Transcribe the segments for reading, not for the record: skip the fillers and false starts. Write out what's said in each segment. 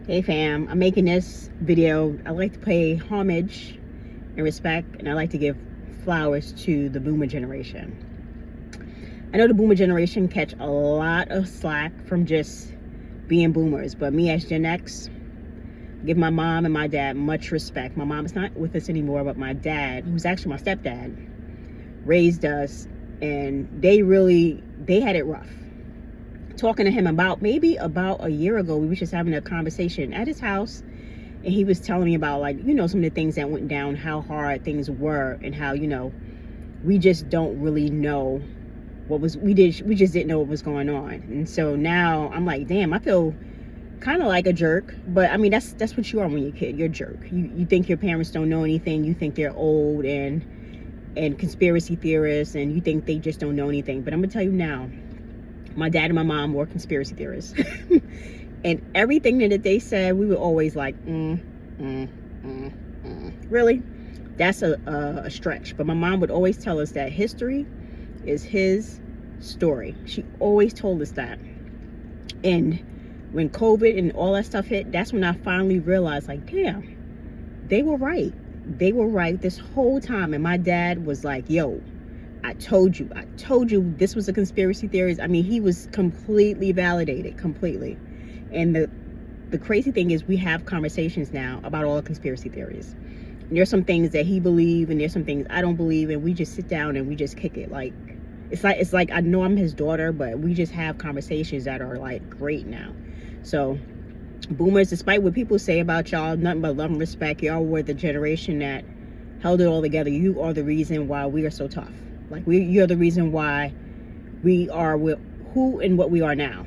Hey fam, I'm making this video. I like to pay homage and respect, and I like to give flowers to the boomer generation. I know the boomer generation catch a lot of slack from just being boomers, but me as Gen X, give my mom and my dad much respect. My mom is not with us anymore, but my dad, who's actually my stepdad, raised us, and they had it rough. Talking to him about a year ago, we were just having a conversation at his house, and he was telling me about, like, some of the things that went down, how hard things were, and how, we just don't really know we just didn't know what was going on. And so now I'm like, damn, I feel kind of like a jerk, but I mean, that's what you are when you're a kid. You're a jerk. You think your parents don't know anything. You think they're old and conspiracy theorists, and you think they just don't know anything. But I'm gonna tell you now, my dad and my mom were conspiracy theorists. And everything that they said, we were always like, really? That's a stretch. But my mom would always tell us that history is his story. She always told us that. And when COVID and all that stuff hit, that's when I finally realized, like, damn, they were right. They were right this whole time. And my dad was like, yo, I told you this was a conspiracy theory. I mean, he was completely validated, completely. And the crazy thing is, we have conversations now about all the conspiracy theories. And there's some things that he believes, and there's some things I don't believe, and we just sit down and we just kick it. Like, it's like I know I'm his daughter, but we just have conversations that are like great now. So boomers, despite what people say about y'all, nothing but love and respect. Y'all were the generation that held it all together. You are the reason why we are so tough. Like, you're the reason why we are who and what we are now.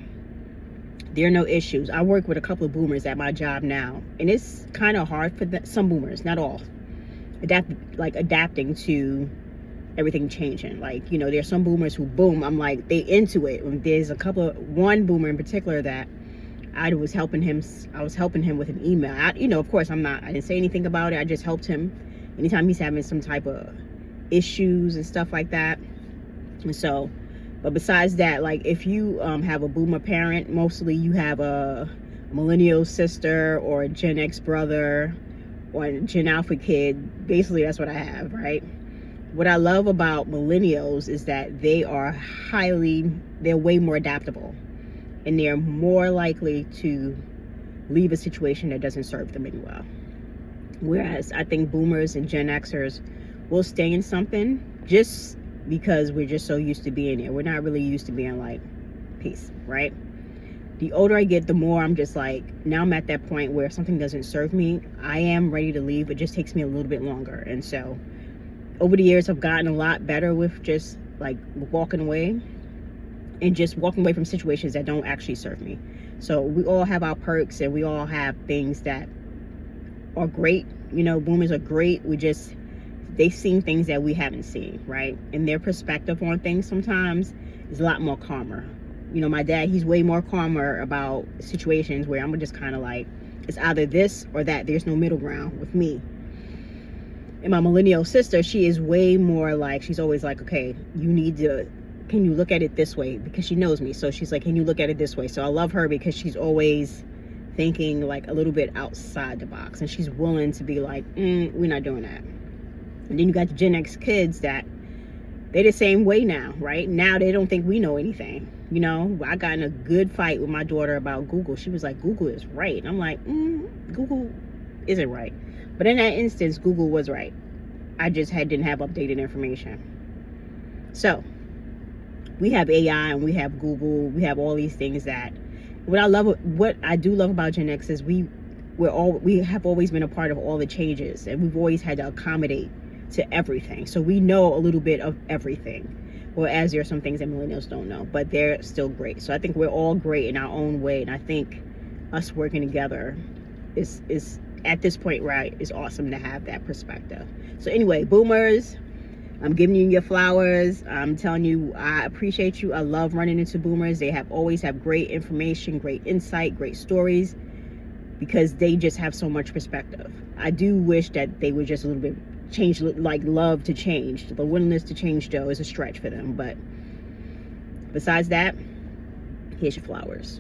There are no issues. I work with a couple of boomers at my job now, and it's kind of hard for some boomers, not all, adapting to everything changing. Like, there's some boomers who, boom, I'm like, they into it. And there's one boomer in particular that I was helping him with an email. Of course, I didn't say anything about it. I just helped him anytime he's having some type of issues and stuff like that. And so, but besides that, like, if you have a boomer parent, mostly you have a millennial sister or a Gen X brother or a Gen Alpha kid. Basically, that's what I have, right? What I love about millennials is that they're way more adaptable, and they're more likely to leave a situation that doesn't serve them any well. Whereas I think boomers and Gen Xers will stay in something just because we're just so used to being there. We're not really used to being like, peace, right? The older I get, the more I'm just like, now I'm at that point where if something doesn't serve me, I am ready to leave. It just takes me a little bit longer. And so over the years, I've gotten a lot better with just like walking away, and just walking away from situations that don't actually serve me. So we all have our perks, and we all have things that are great. Boomers are great. They've seen things that we haven't seen, right? And their perspective on things sometimes is a lot more calmer. My dad, he's way more calmer about situations where I'm just kind of like, it's either this or that. There's no middle ground with me. And my millennial sister, she is way more like, she's always like, okay, can you look at it this way? Because she knows me. So she's like, can you look at it this way? So I love her because she's always thinking like a little bit outside the box, and she's willing to be like, we're not doing that. And then you got the Gen X kids that they're the same way now, right? Now they don't think we know anything. I got in a good fight with my daughter about Google. She was like, Google is right. And I'm like, Google isn't right. But in that instance, Google was right. I just didn't have updated information. So we have AI and we have Google. We have all these things that what I do love about Gen X is we have always been a part of all the changes, and we've always had to accommodate to everything. So we know a little bit of everything. Whereas there are some things that millennials don't know, but they're still great. So I think we're all great in our own way. And I think us working together is at this point, right, is awesome to have that perspective. So anyway, boomers, I'm giving you your flowers. I'm telling you, I appreciate you. I love running into boomers. They always have great information, great insight, great stories, because they just have so much perspective. I do wish that they would just a little bit change, like love to change. The willingness to change, though, is a stretch for them. But besides that, here's your flowers.